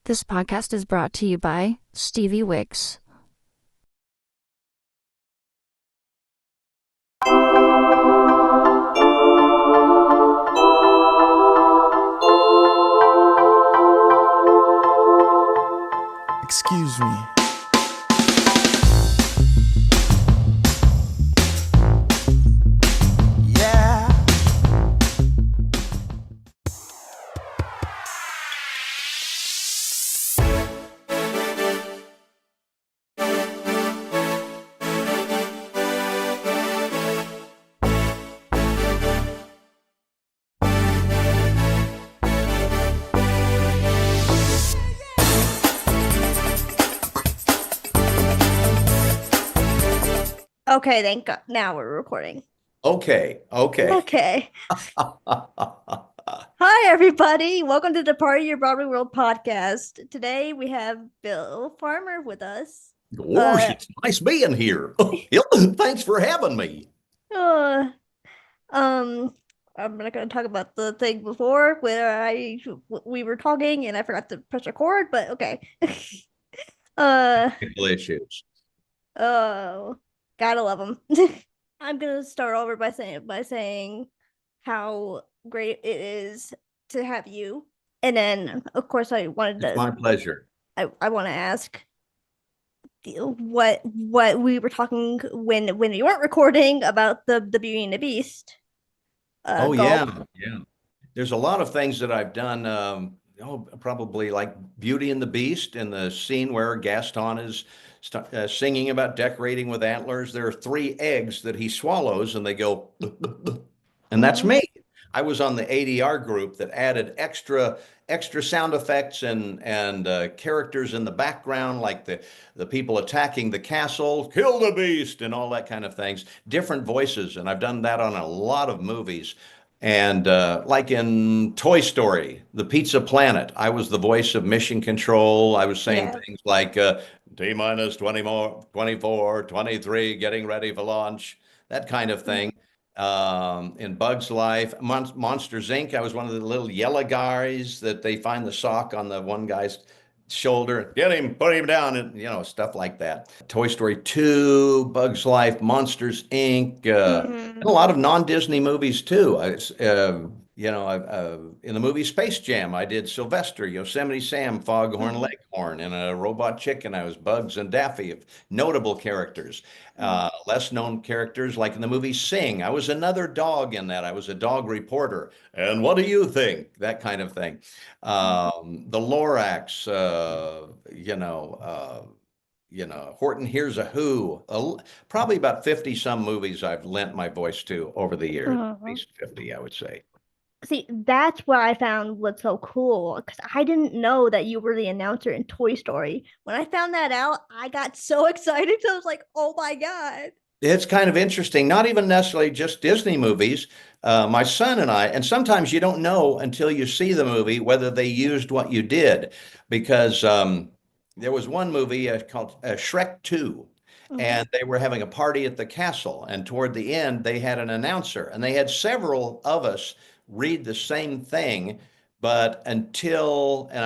This podcast is brought to you by Stevie Wicks. Excuse me. Yeah. Okay, thank God. Now we're recording. Okay. Okay. Hi, everybody. Welcome to the Part of Your Broadway World Podcast. Today we have Bill Farmer with us. It's nice being here. Thanks for having me. I'm not going to talk about the thing before where we were talking and I forgot to press record, but okay. Technical issues. Oh, gotta love them. I'm gonna start over by saying how great it is to have you, and then of course I wanted It's to. my pleasure. I want to ask what we were talking when we weren't recording about the Beauty and the Beast. Golf. Yeah. There's a lot of things that I've done. Probably like Beauty and the Beast in the scene where Gaston is singing about decorating with antlers. There are 3 eggs that he swallows and they go, and that's me. I was on the ADR group that added extra sound effects and characters in the background, like the people attacking the castle, kill the beast, and all that kind of things. Different voices, and I've done that on a lot of movies. And like in Toy Story, the Pizza Planet, I was the voice of Mission Control. I was saying things like T minus 20 more, 24, 23, getting ready for launch, that kind of thing. In Bug's Life, Monsters Inc., I was one of the little yellow guys that they find the sock on the one guy's shoulder, get him, put him down, and stuff like that. Toy Story 2, Bug's Life, Monsters Inc., and a lot of non-Disney movies too. In the movie Space Jam, I did Sylvester, Yosemite Sam, Foghorn Leghorn, and a Robot Chicken. I was Bugs and Daffy, notable characters. Less known characters, like in the movie Sing, I was another dog in that. I was a dog reporter. And what do you think? That kind of thing. The Lorax, Horton Hears a Who. Probably about 50 some movies I've lent my voice to over the years. At least 50, I would say. See, that's what I found was so cool because I didn't know that you were the announcer in Toy Story. When I found that out, I got so excited. I was like, oh my God. It's kind of interesting, not even necessarily just Disney movies. My son and I, and sometimes you don't know until you see the movie whether they used what you did, because there was one movie called Shrek 2, and they were having a party at the castle. And toward the end, they had an announcer, and they had several of us read the same thing, but and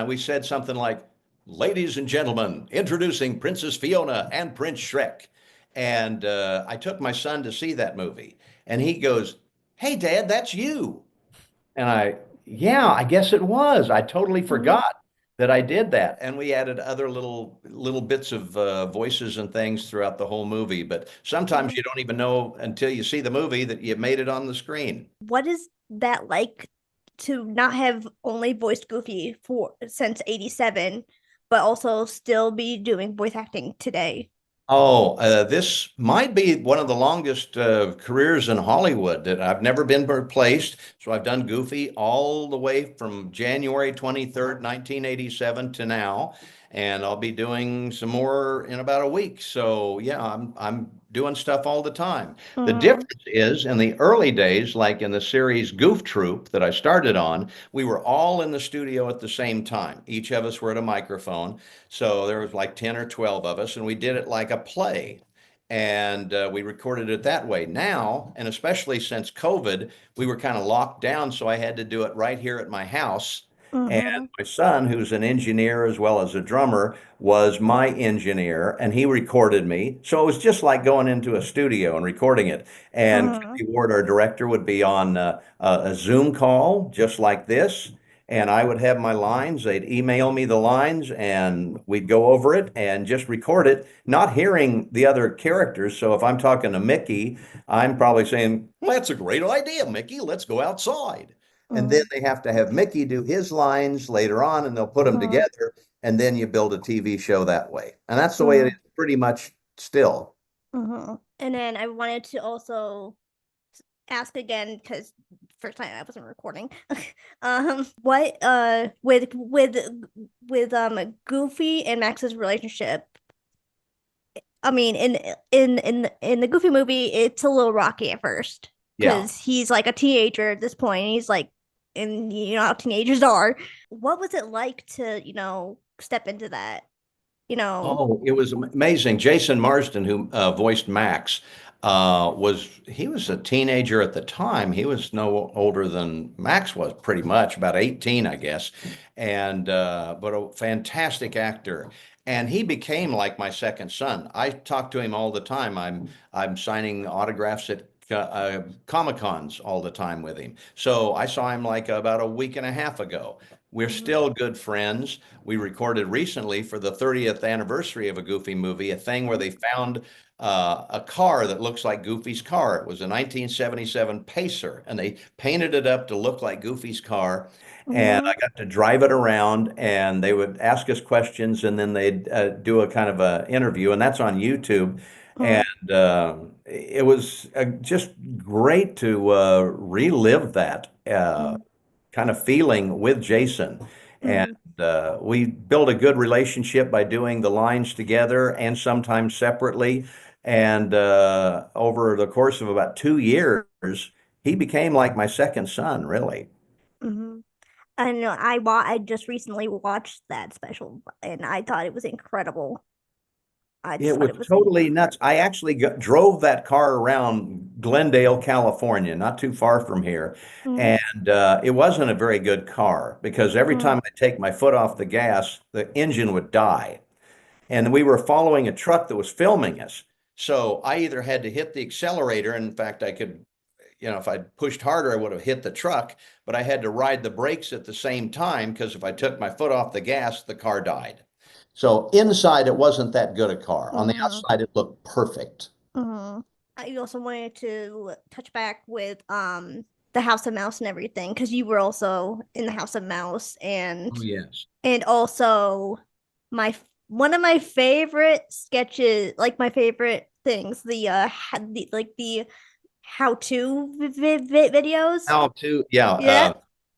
we said something like, ladies and gentlemen, introducing Princess Fiona and Prince Shrek. And I took my son to see that movie, and he goes, hey, Dad, that's you. And yeah, I guess it was. I totally forgot that I did that. And we added other little bits of voices and things throughout the whole movie. But sometimes you don't even know until you see the movie that you made it on the screen. What is that like to not have only voiced Goofy since '87, but also still be doing voice acting today? This might be one of the longest careers in Hollywood that I've never been replaced. So I've done Goofy all the way from January 23rd, 1987 to now, and I'll be doing some more in about a week. So yeah, I'm doing stuff all the time. The difference is in the early days, like in the series Goof Troop that I started on, we were all in the studio at the same time. Each of us were at a microphone. So there was like 10 or 12 of us, and we did it like a play. And we recorded it that way. Now, and especially since COVID, we were kind of locked down. So I had to do it right here at my house. Mm-hmm. My son, who's an engineer as well as a drummer, was my engineer, and he recorded me. So it was just like going into a studio and recording it. And Mm-hmm. Kelly Ward, our director, would be on a Zoom call just like this. And I would have my lines. They'd email me the lines, and we'd go over it and just record it, not hearing the other characters. So if I'm talking to Mickey, I'm probably saying, "Well, that's a great idea, Mickey. Let's go outside." And then they have to have Mickey do his lines later on, and they'll put them Mm-hmm. together, and then you build a TV show that way. And that's the way it Mm-hmm. is pretty much still. Mm-hmm. And then I wanted to also ask again because first time I wasn't recording. What with Goofy and Max's relationship? I mean, in the Goofy movie, it's a little rocky at first Yeah. because he's like a teenager at this point. And he's like, and you know how teenagers are. What was it like to step into that? Oh, it was amazing. Jason Marsden, who voiced Max, he was a teenager at the time. He was no older than Max was, pretty much about 18, I guess, and but a fantastic actor. And he became like my second son. I talk to him all the time. I'm signing autographs at Comic Cons all the time with him. So I saw him like about a week and a half ago. We're still good friends. We recorded recently for the 30th anniversary of a Goofy movie, a thing where they found a car that looks like Goofy's car. It was a 1977 Pacer, and they painted it up to look like Goofy's car. And Mm-hmm. I got to drive it around, and they would ask us questions, and then they'd do a kind of a interview, and that's on YouTube. Mm-hmm. And it was just great to relive that kind of feeling with Jason. And Mm-hmm. we built a good relationship by doing the lines together and sometimes separately. And over the course of about 2 years, he became like my second son, really. Mm-hmm. I know. I just recently watched that special, and I thought it was incredible. I just It thought was it was totally nuts. I actually drove that car around Glendale, California, not too far from here. mm, And it wasn't a very good car because every mm, time I take my foot off the gas, the engine would die. And we were following a truck that was filming us. So I either had to hit the accelerator, and in fact, I could, if I'd pushed harder, I would have hit the truck, but I had to ride the brakes at the same time because if I took my foot off the gas, the car died. So inside, it wasn't that good a car. On the mm, outside, it looked perfect. mm. I also wanted to touch back with the House of Mouse and everything because you were also in the House of Mouse Oh, yes. and also my one of my favorite sketches, like my favorite things, the how-to videos. How to, yeah, Yeah,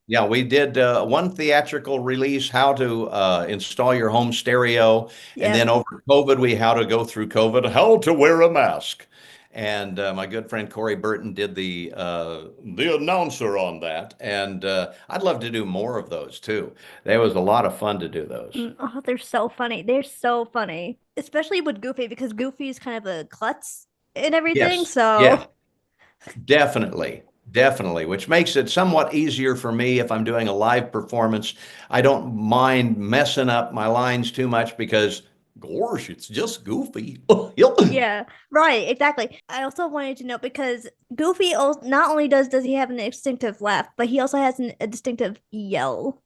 yeah, we did one theatrical release, how to install your home stereo, and yeah. then over COVID, we how to go through COVID, how to wear a mask. And my good friend Corey Burton did the announcer on that, and I'd love to do more of those too. That was a lot of fun to do those. Oh, they're so funny. They're so funny, especially with Goofy because Goofy is kind of a klutz and everything. Yes, So, yeah. Definitely, definitely, which makes it somewhat easier for me if I'm doing a live performance. I don't mind messing up my lines too much because, gosh, it's just goofy. Yep. yeah, right, exactly. I also wanted to know because Goofy not only does he have an instinctive laugh, but he also has a distinctive yell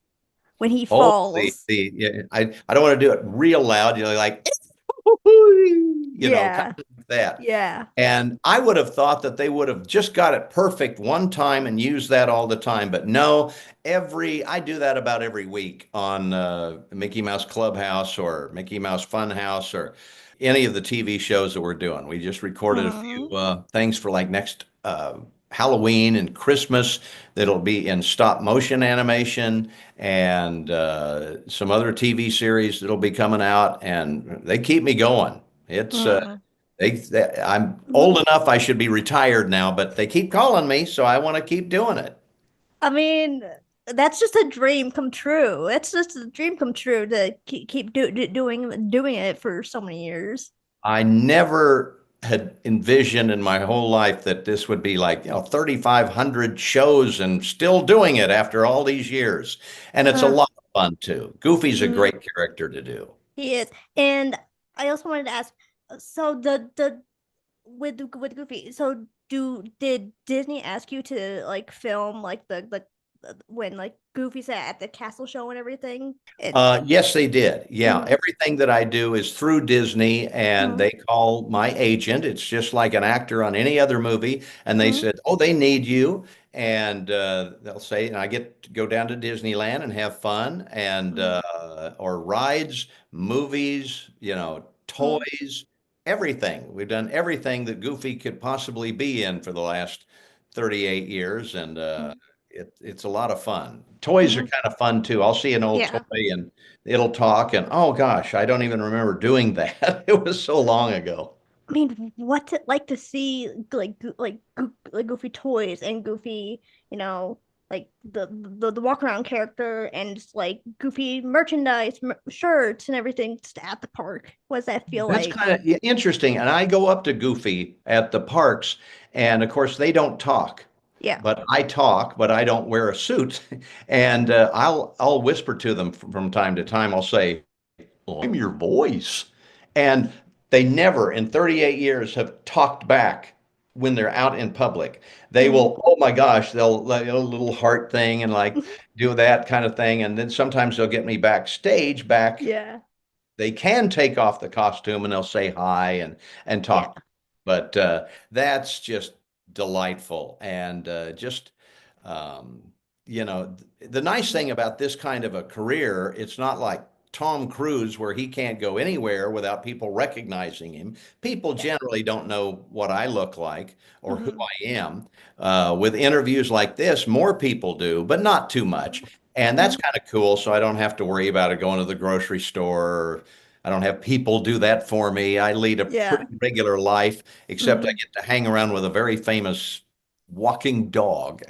when he Oh, falls. yeah, I don't want to do it real loud, like, kind Yeah, of like that. yeah. And I would have thought that they would have just got it perfect one time and used that all the time. But no, I do that about every week on Mickey Mouse Clubhouse or Mickey Mouse Funhouse or any of the TV shows that we're doing. We just recorded a few Mm, things for like next Halloween and Christmas that'll be in stop motion animation and some other TV series that'll be coming out. And they keep me going. It's mm, I'm mm. old enough, I should be retired now, but they keep calling me, so I want to keep doing it. I mean, that's just a dream come true. It's just a dream come true to keep doing it for so many years. I never had envisioned in my whole life that this would be like, 3,500 shows and still doing it after all these years. And it's a Uh, lot of fun too. Goofy's a mm, great character to do. he is. And I also wanted to ask, so the with Goofy, so did Disney ask you to like film like the when like Goofy's at the castle show and everything? Yes, they did. Yeah, Mm, everything that I do is through Disney, and mm, they call my agent. It's just like an actor on any other movie, and they mm, said, "Oh, they need you," and they'll say, and I get to go down to Disneyland and have fun, and mm, or rides, movies, mm, toys, everything. We've done everything that Goofy could possibly be in for the last 38 years, and mm, it's a lot of fun. Toys are mm. kind of fun too. I'll see an old toy Yeah. and it'll talk, and oh gosh, I don't even remember doing that. It was so long ago. I mean, what's it like to see like Goofy toys and Goofy, like the walk around character and just, like Goofy merchandise, shirts and everything just at the park? What does that feel That's like? kind of interesting. And I go up to Goofy at the parks, and of course they don't talk, Yeah. but I talk, but I don't wear a suit. And I'll whisper to them from time to time. I'll say, I'm your voice. And they never in 38 years have talked back when they're out in public. They Mm. will, oh my gosh, they'll like a little heart thing and like do that kind of thing. And then sometimes they'll get me backstage back. Yeah. They can take off the costume and they'll say hi and Yeah. talk. But that's just delightful and just um, the nice thing about this kind of a career, it's not like Tom Cruise where he can't go anywhere without people recognizing him. People Yeah. generally don't know what I look like or who Hmm. I am. With interviews like this, more people do, but not too much. And that's Hmm. kind of cool. So I don't have to worry about it going to the grocery store. Or I don't have people do that for me. I lead a Yeah. pretty regular life, except I Hmm. get to hang around with a very famous walking dog.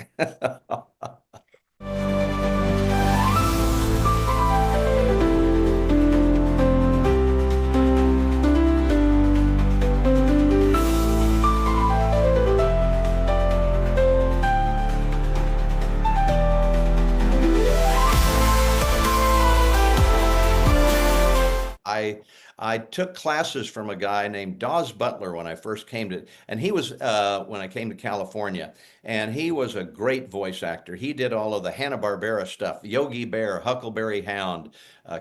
I I took classes from a guy named Dawes Butler when I first came to, and he was when I came to California, and he was a great voice actor. He did all of the Hanna-Barbera stuff, Yogi Bear, Huckleberry Hound,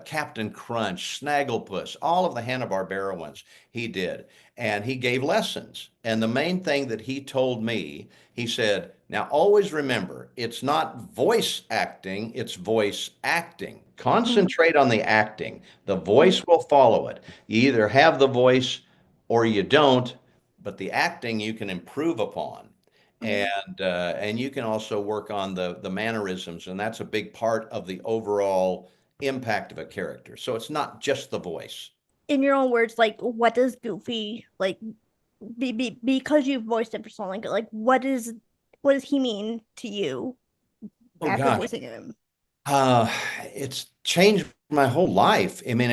Captain Crunch, Snagglepuss, all of the Hanna-Barbera ones he did, and he gave lessons. And the main thing that he told me, he said, now always remember, it's not voice acting, it's voice acting. Hmm. Concentrate on the acting. The Hmm. voice will follow it. You either have the voice or you don't, but the acting you can improve upon. Hmm. And you can also work on the mannerisms, and that's a big part of the overall impact of a character. So it's not just the voice. In your own words, like what does Goofy like because you voiced him for so long, like what does he mean to you Oh after gosh. voicing him? Uh, it's changed my whole life. I mean,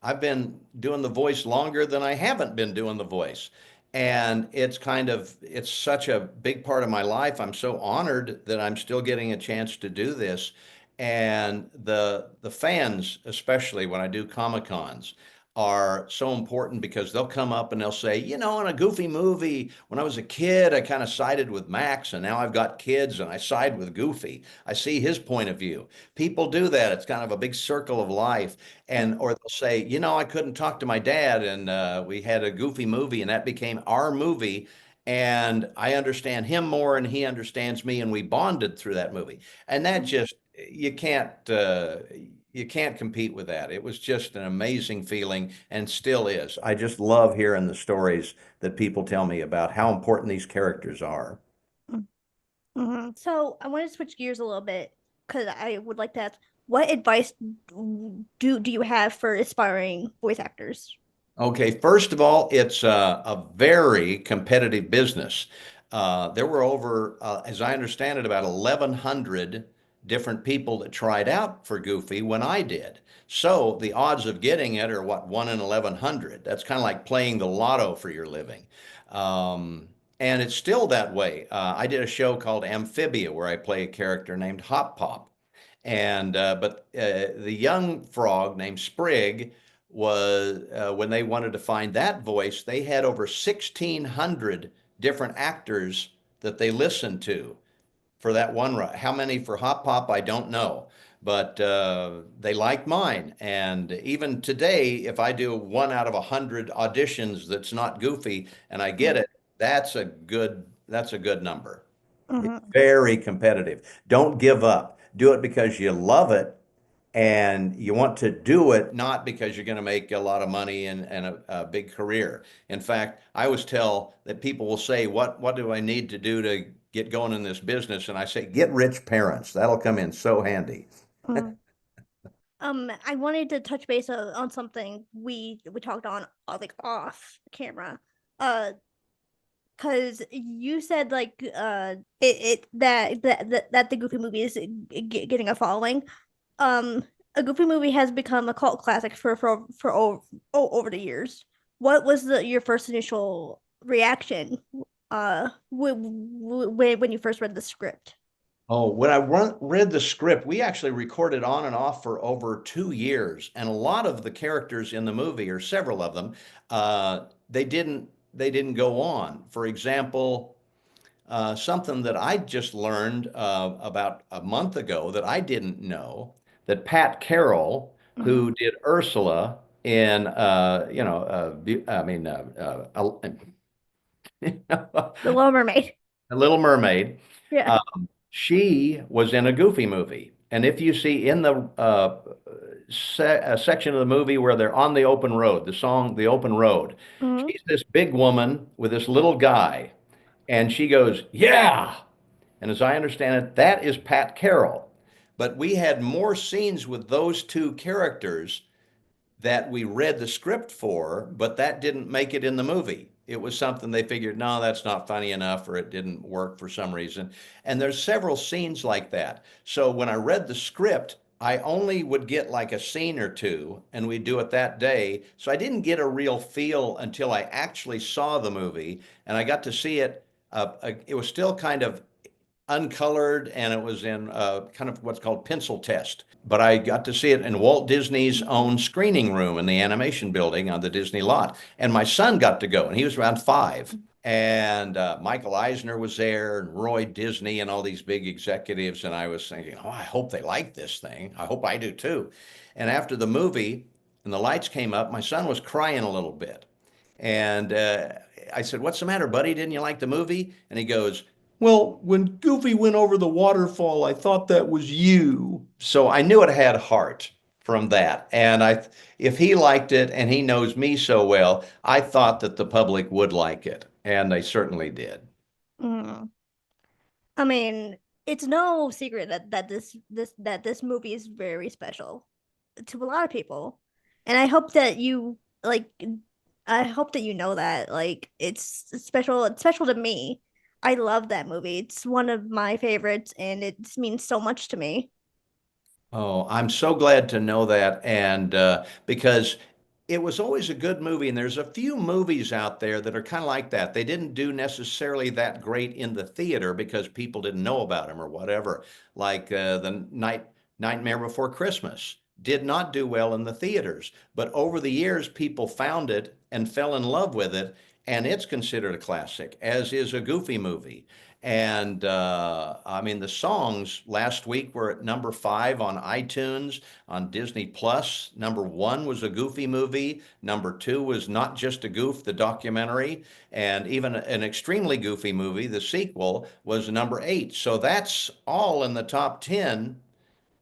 I've been doing the voice longer than I haven't been doing the voice. And it's such a big part of my life. I'm so honored that I'm still getting a chance to do this. And the fans, especially when I do Comic Cons, are so important because they'll come up and they'll say, in a Goofy movie, when I was a kid, I kind of sided with Max, and now I've got kids and I side with Goofy. I see his point of view. People do that. It's kind of a big circle of life. And, Mm, or they'll say, I couldn't talk to my dad, and we had a Goofy movie, and that became our movie. And I understand him more, and he understands me, and we bonded through that movie. And that mm, just, you can't compete with that. It was just an amazing feeling and still is. I just love hearing the stories that people tell me about how important these characters are. mm, So I want to switch gears a little bit because I would like to ask, what advice do you have for aspiring voice actors? Okay, first of all, it's a very competitive business. There were over, as I understand it, about 1,100 different people that tried out for Goofy when I did. So the odds of getting it are what, 1 in 1100. That's kind of like playing the lotto for your living. Um, and it's still that way. I did a show called Amphibia where I play a character named Hop Pop. And the young frog named Sprig was when they wanted to find that voice, they had over 1,600 different actors that they listened to for that one run. How many for Hop Pop, I don't know, but they like mine. And even today, if I do 1 out of 100 auditions that's not goofy and I get it, that's a good number. It's Mm-hmm. very competitive. Don't give up. Do it because you love it and you want to do it, not because you're going to make a lot of money and a big career. In fact, I always tell that people will say, what do I need to do to get going in this business? And I say, get rich parents. That'll come in so handy. I wanted to touch base on something we talked on like off camera. Because you said like that the Goofy movie is getting a following. A Goofy movie has become a cult classic over the years. What was your first initial reaction when you first read the script? Oh, when I read the script, we actually recorded on and off for over 2 years, and a lot of the characters in the movie, or several of them, they didn't go on. For example, something that I just learned about a month ago that I didn't know, that Pat Carroll, who did Ursula in, I mean, The Little Mermaid. A Little Mermaid. Yeah. She was in a Goofy movie. And if you see in the section of the movie where they're on the open road, the song The Open Road, Mm-hmm. she's this big woman with this little guy. And she goes, yeah. And as I understand it, that is Pat Carroll. But we had more scenes with those two characters that we read the script for, but that didn't make it in the movie. It was something they figured, no, that's not funny enough, or it didn't work for some reason. And there's several scenes like that. So when I read the script, I only would get like a scene or two, and we'd do it that day. So I didn't get a real feel until I actually saw the movie, and I got to see it. It was still kind of uncolored, and it was in kind of what's called pencil test. But I got to see it in Walt Disney's own screening room in the animation building on the Disney lot. And my son got to go, and he was around 5. And Michael Eisner was there, and Roy Disney, and all these big executives. And I was thinking, oh, I hope they like this thing. I hope I do too. And after the movie and the lights came up, my son was crying a little bit. And I said, what's the matter, buddy? Didn't you like the movie? And he goes, well, when Goofy went over the waterfall, I thought that was you. So I knew it had heart from that. And if he liked it and he knows me so well, I thought that the public would like it. And they certainly did. Mm. I mean, it's no secret that this movie is very special to a lot of people, and I hope that you know that like it's special. It's special to me. I love that movie. It's one of my favorites, and it means so much to me. Oh, I'm so glad to know that. And because it was always a good movie, and there's a few movies out there that are kind of like that. They didn't do necessarily that great in the theater because people didn't know about them or whatever. Like the Nightmare Before Christmas did not do well in the theaters, but over the years, people found it and fell in love with it, and it's considered a classic, as is a Goofy movie. And I mean, the songs last week were at number 5 on iTunes, on Disney Plus. Number 1 was a Goofy movie. Number 2 was Not Just a Goof, the documentary. And even an extremely goofy movie, the sequel, was number 8. So that's all in the top 10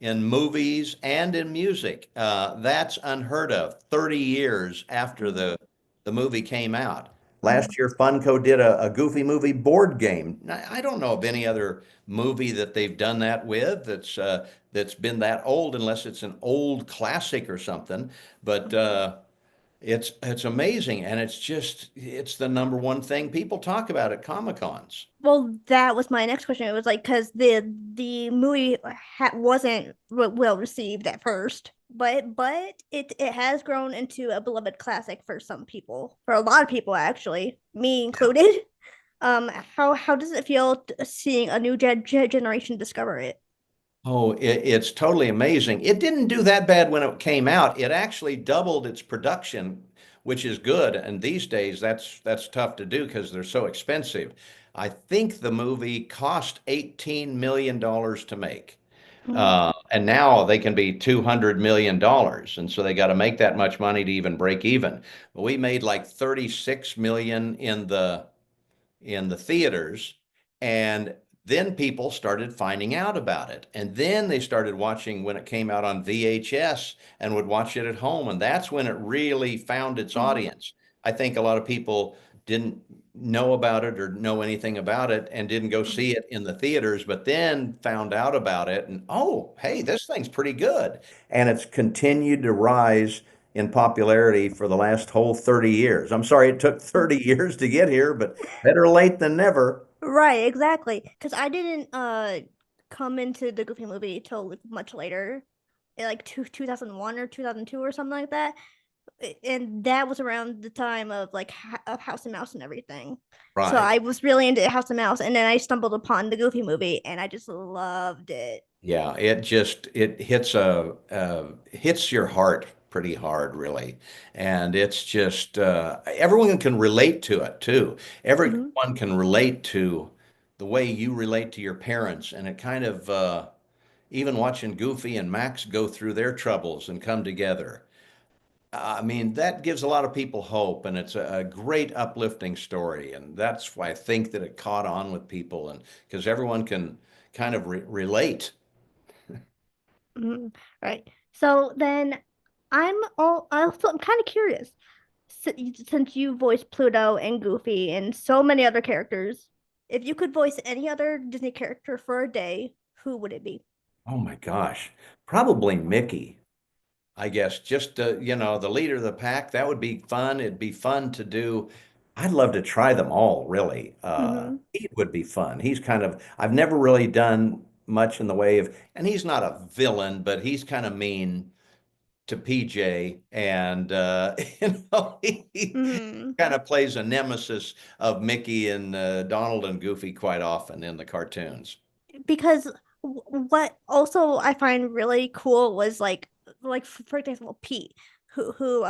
in movies and in music. That's unheard of 30 years after the movie came out. Last year, Funko did a Goofy movie board game. I don't know of any other movie that they've done that with that's been that old, unless it's an old classic or something. But It's amazing, and it's the number one thing people talk about at Comic Cons. Well, that was my next question. It was like because the movie wasn't well received at first, but it has grown into a beloved classic for some people, for a lot of people actually, me included. How does it feel seeing a new generation discover it? Oh, it's totally amazing. It didn't do that bad when it came out. It actually doubled its production, which is good. And these days, that's tough to do because they're so expensive. I think the movie cost $18 million to make. And now they can be $200 million. And so they got to make that much money to even break even. But we made like 36 million in the theaters, and then people started finding out about it, and then they started watching when it came out on VHS and would watch it at home, and that's when it really found its audience. I think a lot of people didn't know about it or know anything about it and didn't go see it in the theaters, but then found out about it and, oh, hey, this thing's pretty good. And it's continued to rise in popularity for the last whole 30 years. I'm sorry it took 30 years to get here, but better late than never. Right, exactly. Because I didn't come into the Goofy movie till much later, like 2001 or 2002 or something like that. And that was around the time of like of House and Mouse and everything. So Right. I was really into House and Mouse, and then I stumbled upon the Goofy movie, and I just loved it. Yeah, it hits your heart pretty hard, really, and it's just everyone can relate to it too. Hmm. Everyone can relate to the way you relate to your parents, and it kind of even watching Goofy and Max go through their troubles and come together. I mean, that gives a lot of people hope, and it's a great uplifting story, and that's why I think that it caught on with people, and because everyone can kind of relate. Hmm. Right. So then I'm kind of curious since you voiced Pluto and Goofy and so many other characters. If you could voice any other Disney character for a day, who would it be? Oh my gosh, probably Mickey. I guess just the leader of the pack. That would be fun. It'd be fun to do. I'd love to try them all, really. Hmm. It would be fun. I've never really done much in the way of, and he's not a villain, but he's kind of mean to PJ, and he Hmm. kind of plays a nemesis of Mickey and Donald and Goofy quite often in the cartoons. Because what also I find really cool was like for example Pete, who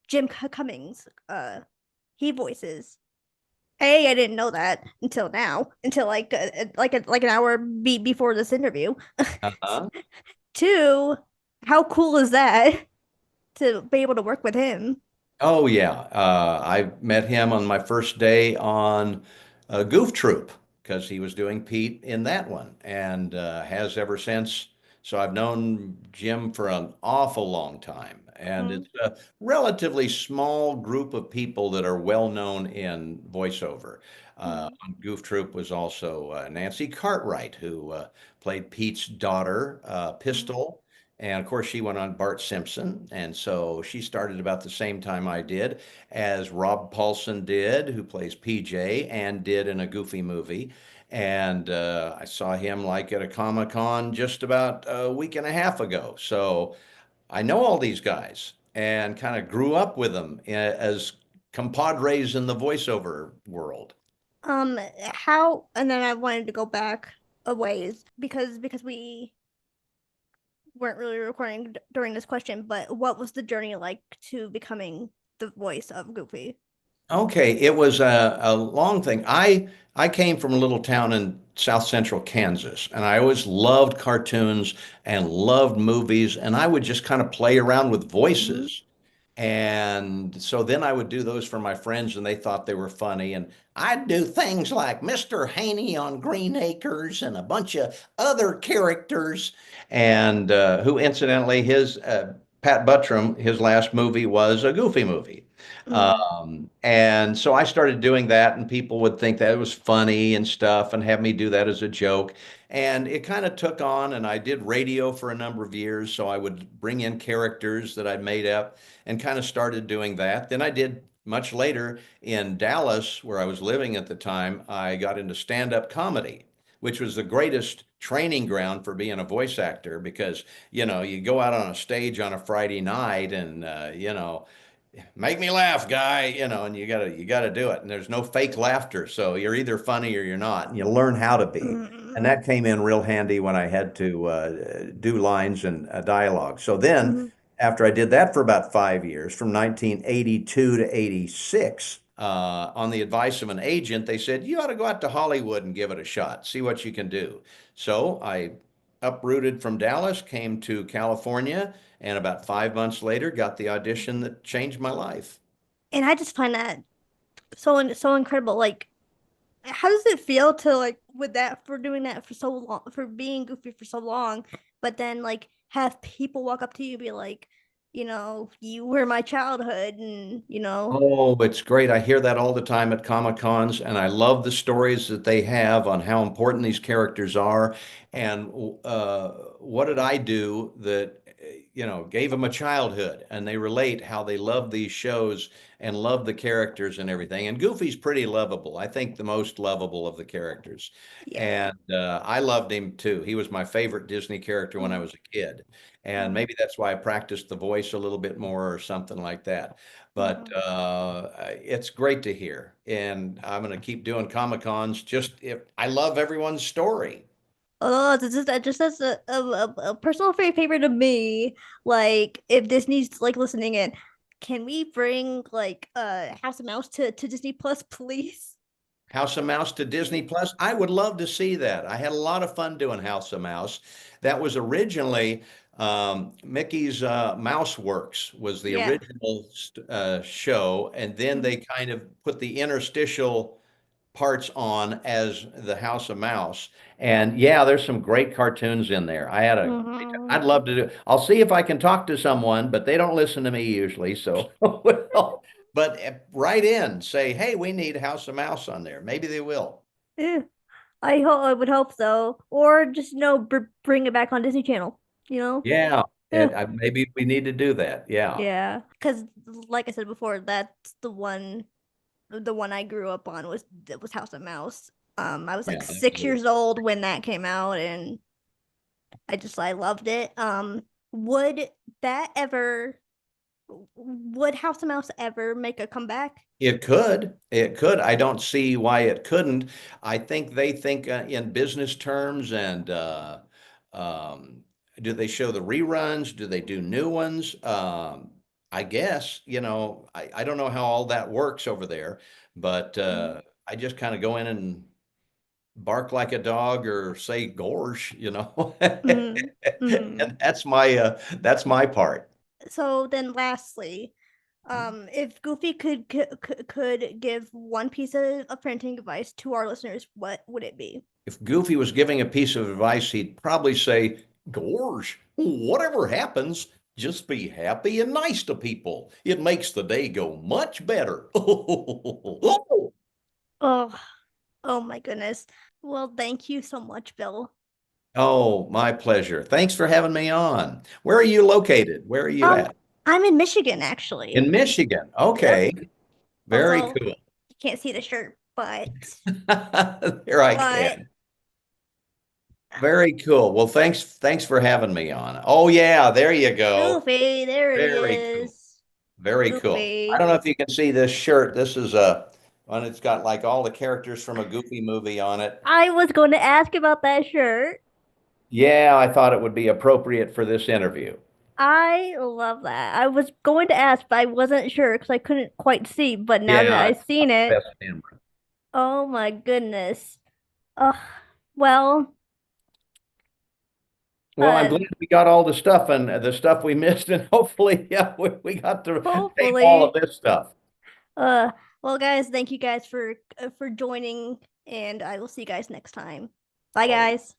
Jim Cummings he voices. A, I didn't know that until now, until like an hour before this interview. Uh-huh. Two, how cool is that to be able to work with him? Oh yeah, I met him on my first day on Goof Troop because he was doing Pete in that one, and has ever since. So I've known Jim for an awful long time, and Mm-hmm. it's a relatively small group of people that are well known in voiceover. On Goof Troop was also Nancy Cartwright, who played Pete's daughter, Pistol. And of course, she went on Bart Simpson. And so she started about the same time I did, as Rob Paulson did, who plays PJ and did in a Goofy movie. And I saw him like at a Comic Con just about a week and a half ago. So I know all these guys and kind of grew up with them as compadres in the voiceover world. How and then I wanted to go back a ways because we weren't really recording during this question, but what was the journey like to becoming the voice of Goofy? Okay, it was a long thing. I came from a little town in south central Kansas, and I always loved cartoons and loved movies, and I would just kind of play around with Mm-hmm. voices. And so then I would do those for my friends, and they thought they were funny. And I'd do things like Mr. Haney on Green Acres and a bunch of other characters, and who incidentally his Pat Buttram, his last movie was a Goofy movie. Mm, And so I started doing that, and people would think that it was funny and stuff and have me do that as a joke. And it kind of took on, and I did radio for a number of years. So I would bring in characters that I made up and kind of started doing that. Then I did much later in Dallas, where I was living at the time, I got into stand-up comedy, which was the greatest training ground for being a voice actor because, you go out on a stage on a Friday night and, make me laugh, guy, and you gotta do it. And there's no fake laughter. So you're either funny or you're not. And you learn how to be. And mm, that came in real handy when I had to do lines and dialogue. So then, mm. after I did that for about 5 years, from 1982 to 86, on the advice of an agent, they said, you ought to go out to Hollywood and give it a shot, see what you can do. So I uprooted from Dallas, came to California, and about 5 months later, got the audition that changed my life. And I just find that so incredible. Like, how does it feel to like with that for doing that for so long, for being Goofy for so long, but then like have people walk up to you and be like, you were my childhood, and Oh, it's great. I hear that all the time at Comic Cons, and I love the stories that they have on how important these characters are. And what did I do that, gave them a childhood? And they relate how they love these shows and love the characters and everything. And Goofy's pretty lovable. I think the most lovable of the characters. yeah. And I loved him too. He was my favorite Disney character when I Mm, was a kid. And mm, maybe that's why I practiced the voice a little bit more or something like that. But mm. it's great to hear, and I'm going to keep doing Comic Cons. Just if I love everyone's story. Oh, just as a personal favorite of me. Like, if Disney's like listening in, can we bring like House of Mouse to Disney Plus, please? House of Mouse to Disney Plus. I would love to see that. I had a lot of fun doing House of Mouse. That was originally Mickey's Mouse Works was the Yeah. original show, and then they kind of put the interstitial parts on as the House of Mouse. And yeah, there's some great cartoons in there. Mm-hmm. I'd love to do. I'll see if I can talk to someone, but they don't listen to me usually. So, well, but write in, say, hey, we need House of Mouse on there. Maybe they will. Yeah. I would hope so, or just bring it back on Disney Channel. You know. Yeah, Yeah. maybe we need to do that. Yeah, Yeah. Because like I said before, that's the one I grew up on was House of Mouse. I was yeah, like 6 years absolutely. old when that came out, and I loved it. Would that ever would House of Mouse ever make a comeback? It could. It could. I don't see why it couldn't. I think they think in business terms and um, do they show the reruns? Do they do new ones? I guess, I don't know how all that works over there, but Mm, I just kind of go in and bark like a dog or say gorge, mm, mm. and that's my part. So then, lastly, if Goofy could give one piece of parenting advice to our listeners, what would it be? If Goofy was giving a piece of advice, he'd probably say, Gorge, whatever happens, just be happy and nice to people. It makes the day go much better. Oh, oh my goodness. Well, thank you so much, Bill. Oh, my pleasure. Thanks for having me on. Where are you located? Where are you Um, at? I'm in Michigan, actually. In Michigan. Yep. Okay. Very Although cool. you can't see the shirt, There I but can. Very cool. Well, thanks for having me on. Oh yeah, there you go. Goofy, there he Very cool. is. Very cool. I Goofy. don't know if you can see this shirt. This is one. It's got like all the characters from a Goofy movie on it. I was going to ask about that shirt. Yeah, I thought it would be appropriate for this interview. I love that. I was going to ask, but I wasn't sure because I couldn't quite see. But now that Yeah, I've seen it, best camera. oh my goodness. Oh, well, Well, I'm uh, glad we got all the stuff and the stuff we missed, and hopefully, yeah, we got to tape all of hopefully, this stuff. uh, well, guys, thank you guys for joining, and I will see you guys next time. Bye, Oh. guys.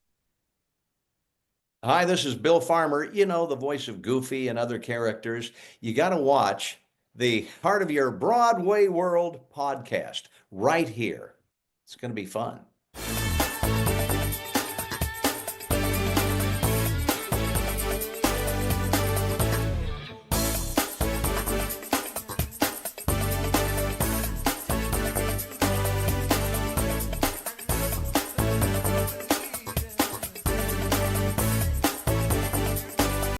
Hi, this is Bill Farmer, the voice of Goofy and other characters. You got to watch the Heart of Your Broadway World podcast right here. It's going to be fun.